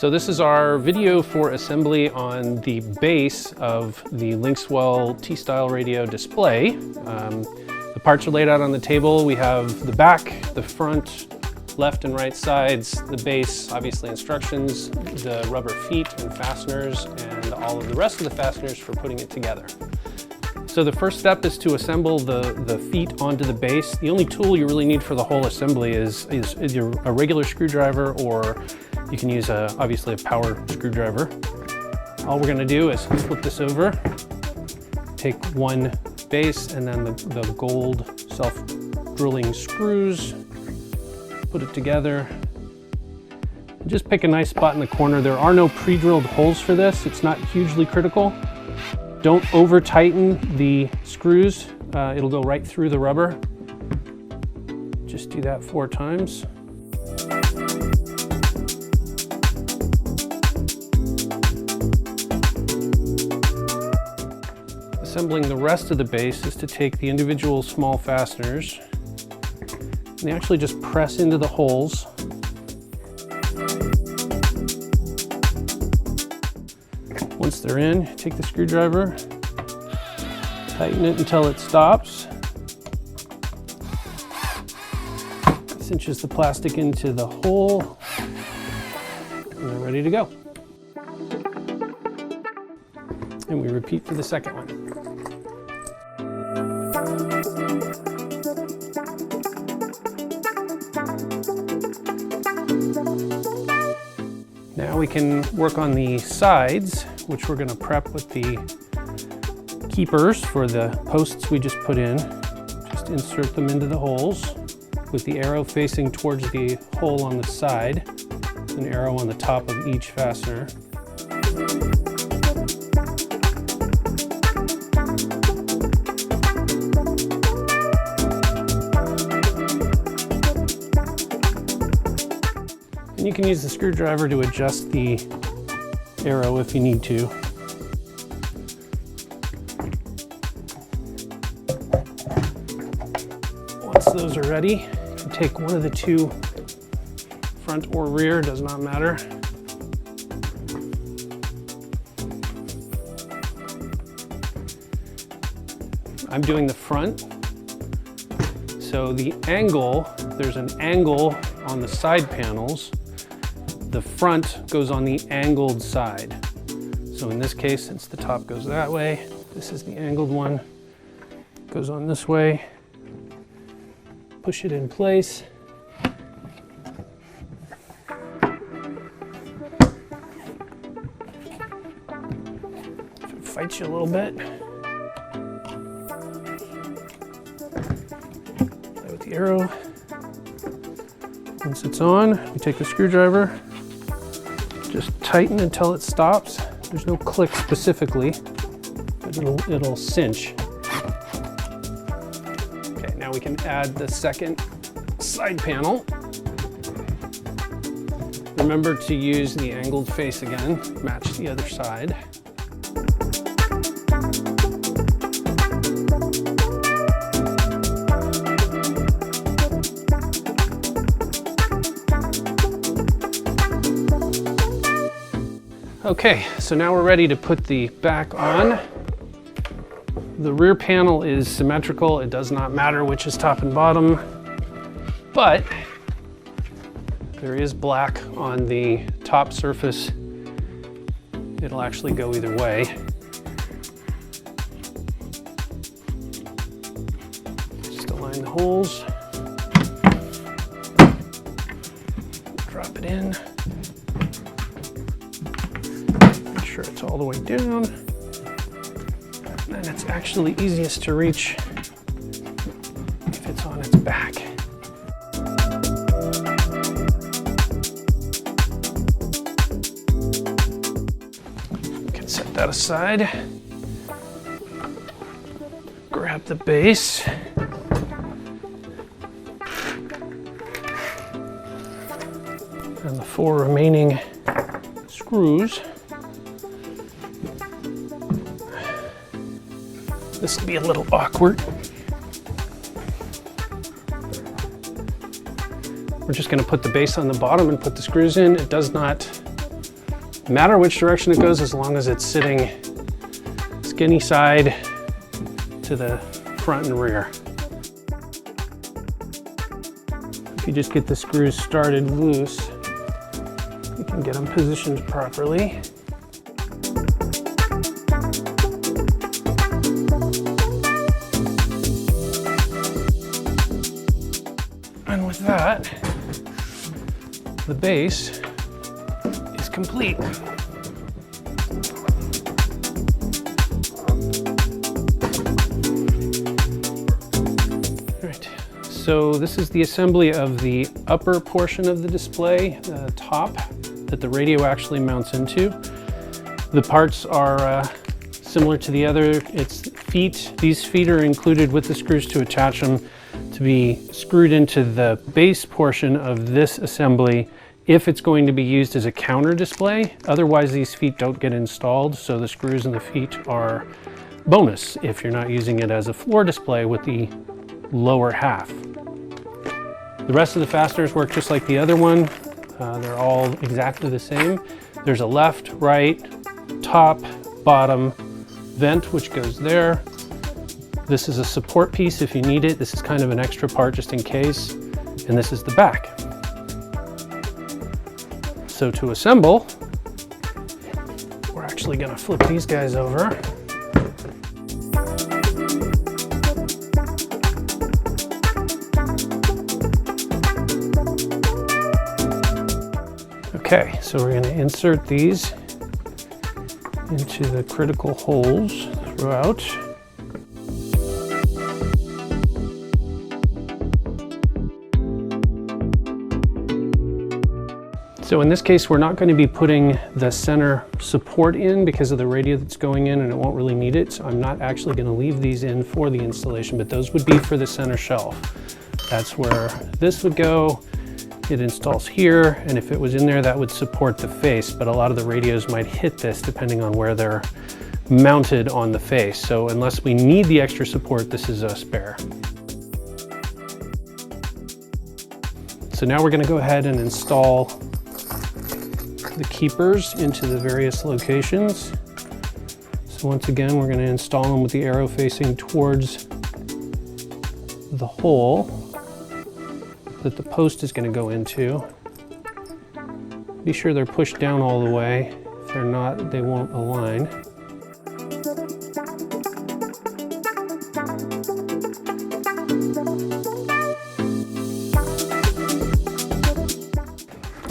So this is our video for assembly on the base of the LinksWell T-style radio display. The parts are laid out on the table. We have the back, the front, left and right sides, the base, obviously instructions, the rubber feet and fasteners, and all of the rest of the fasteners for putting it together. So the first step is to assemble the feet onto the base. The only tool you really need for the whole assembly is either a regular screwdriver, or you can use obviously a power screwdriver. All we're gonna do is flip this over, take one base and then the gold self-drilling screws, put it together. Just pick a nice spot in the corner. There are no pre-drilled holes for this. It's not hugely critical. Don't over tighten the screws. It'll go right through the rubber. Just do that 4 times. Assembling the rest of the base is to take the individual small fasteners and they actually just press into the holes. Once they're in, take the screwdriver, tighten it until it stops. Cinches the plastic into the hole, and they're ready to go. And we repeat for the second one. Now we can work on the sides, which we're going to prep with the keepers for the posts we just put in. Just insert them into the holes with the arrow facing towards the hole on the side, an arrow on the top of each fastener. And you can use the screwdriver to adjust the arrow if you need to. Once those are ready, you can take one of the 2, front or rear, does not matter. I'm doing the front. So the angle, there's an angle on the side panels. The front goes on the angled side. So in this case, since the top goes that way, this is the angled one. Goes on this way. Push it in place. If it fights you a little bit. Play with the arrow. Once it's on, we take the screwdriver, just tighten until it stops. There's no click specifically, but it'll cinch. Okay, now we can add the second side panel. Remember to use the angled face again, match the other side. Okay, so now we're ready to put the back on. The rear panel is symmetrical. It does not matter which is top and bottom, but there is black on the top surface. It'll actually go either way. Just align the holes. Drop it in. Sure it's all the way down, and it's actually easiest to reach if it's on its back. You can set that aside, grab the base, and the 4 remaining screws. This will be a little awkward. We're just going to put the base on the bottom and put the screws in. It does not matter which direction it goes as long as it's sitting skinny side to the front and rear. If you just get the screws started loose, you can get them positioned properly. And with that, the base is complete. So this is the assembly of the upper portion of the display, the top that the radio actually mounts into. The parts are similar to the other. It's feet. These feet are included with the screws to attach them to be screwed into the base portion of this assembly if it's going to be used as a counter display. Otherwise, these feet don't get installed, so the screws in the feet are bonus if you're not using it as a floor display with the lower half. The rest of the fasteners work just like the other one. They're all exactly the same. There's a left, right, top, bottom vent which goes there. This is a support piece if you need it. This is kind of an extra part just in case. And this is the back. So to assemble, we're actually going to flip these guys over. Okay, so we're going to insert these into the critical holes throughout. So in this case, we're not going to be putting the center support in because of the radio that's going in, and it won't really need it. So I'm not actually going to leave these in for the installation, but those would be for the center shelf. That's where this would go. It installs here, and if it was in there, that would support the face, but a lot of the radios might hit this depending on where they're mounted on the face. So unless we need the extra support, this is a spare. So now we're going to go ahead and install the keepers into the various locations. So once again, we're going to install them with the arrow facing towards the hole that the post is going to go into. Be sure they're pushed down all the way. If they're not, they won't align.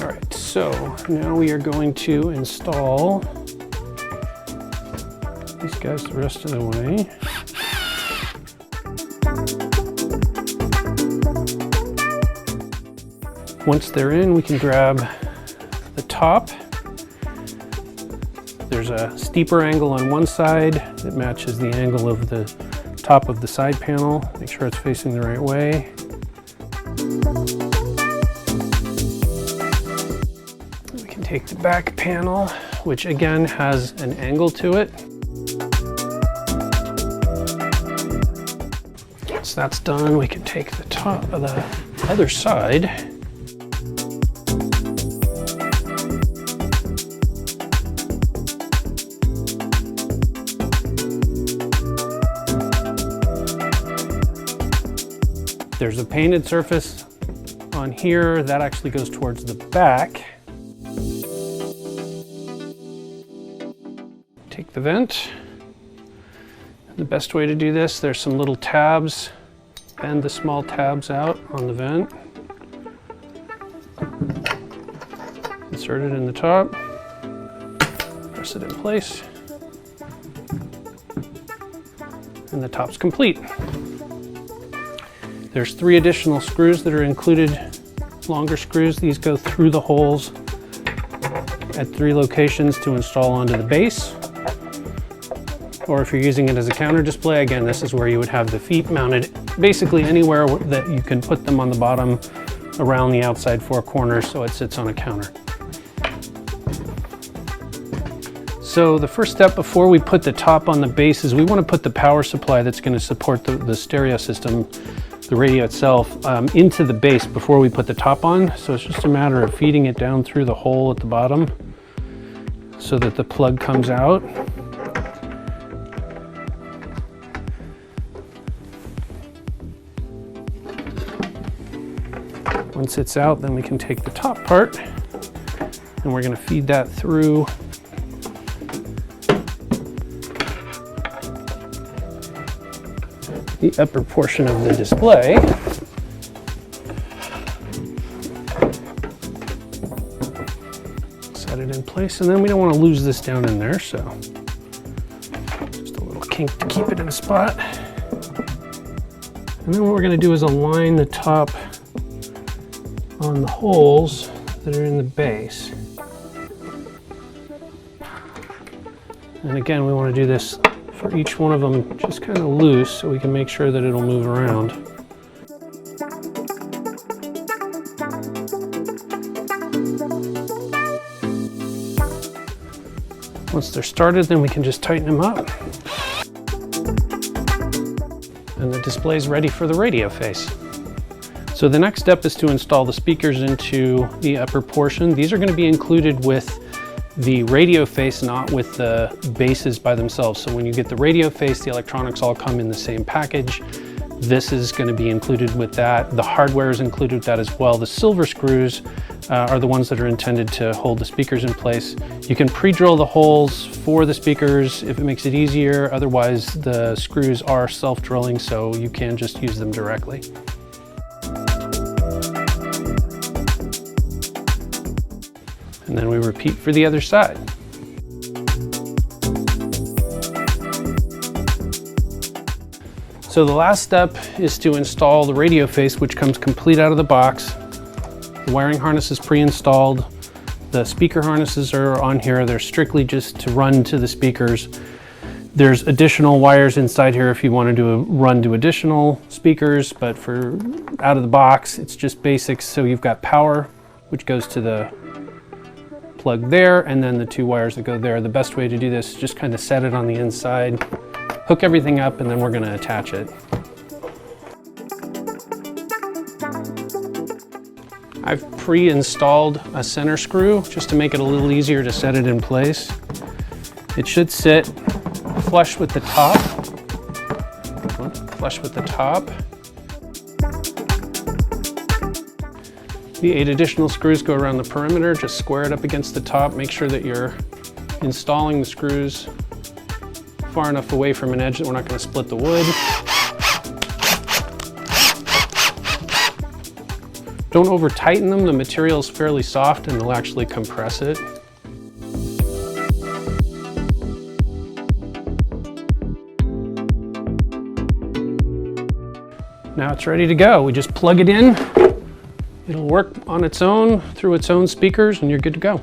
All right, so now we are going to install these guys the rest of the way. Once they're in, we can grab the top. There's a steeper angle on one side that matches the angle of the top of the side panel. Make sure it's facing the right way. We can take the back panel, which again has an angle to it. Once that's done, we can take the top of the other side. There's a painted surface on here that actually goes towards the back. Take the vent. The best way to do this, there's some little tabs. Bend the small tabs out on the vent. Insert it in the top. Press it in place. And the top's complete. There's 3 additional screws that are included, longer screws. These go through the holes at 3 locations to install onto the base. Or if you're using it as a counter display, again, this is where you would have the feet mounted basically anywhere that you can put them on the bottom around the outside 4 corners so it sits on a counter. So the first step before we put the top on the base is we want to put the power supply that's going to support the stereo system, the radio itself, into the base before we put the top on. So it's just a matter of feeding it down through the hole at the bottom. so that the plug comes out. Once it's out, then we can take the top part and we're going to feed that through the upper portion of the display. Set it in place, and then we don't want to lose this down in there, so just a little kink to keep it in spot. And then what we're going to do is align the top on the holes that are in the base. And again, we want to do this for each one of them just kind of loose so we can make sure that it'll move around. Once they're started, then we can just tighten them up. And the display is ready for the radio face. So the next step is to install the speakers into the upper portion. These are going to be included with the radio face, not with the bases by themselves. So when you get the radio face, the electronics all come in the same package. This is going to be included with that. The hardware is included with that as well. The silver screws are the ones that are intended to hold the speakers in place. You can pre-drill the holes for the speakers if it makes it easier. Otherwise, the screws are self-drilling, so you can just use them directly. And then we repeat for the other side. So the last step is to install the radio face, which comes complete out of the box. The wiring harness is pre-installed. The speaker harnesses are on here. They're strictly just to run to the speakers. There's additional wires inside here if you want to do a run to additional speakers, but for out of the box, it's just basics. So you've got power, which goes to the plug there, and then the two wires that go there. The best way to do this is just kind of set it on the inside, hook everything up, and then we're going to attach it. I've pre-installed a center screw just to make it a little easier to set it in place. It should sit flush with the top. Flush with the top. The 8 additional screws go around the perimeter. Just square it up against the top. Make sure that you're installing the screws far enough away from an edge that we're not going to split the wood. Don't over tighten them. The material is fairly soft and it'll actually compress it. Now it's ready to go. We just plug it in. It'll work on its own through its own speakers and you're good to go.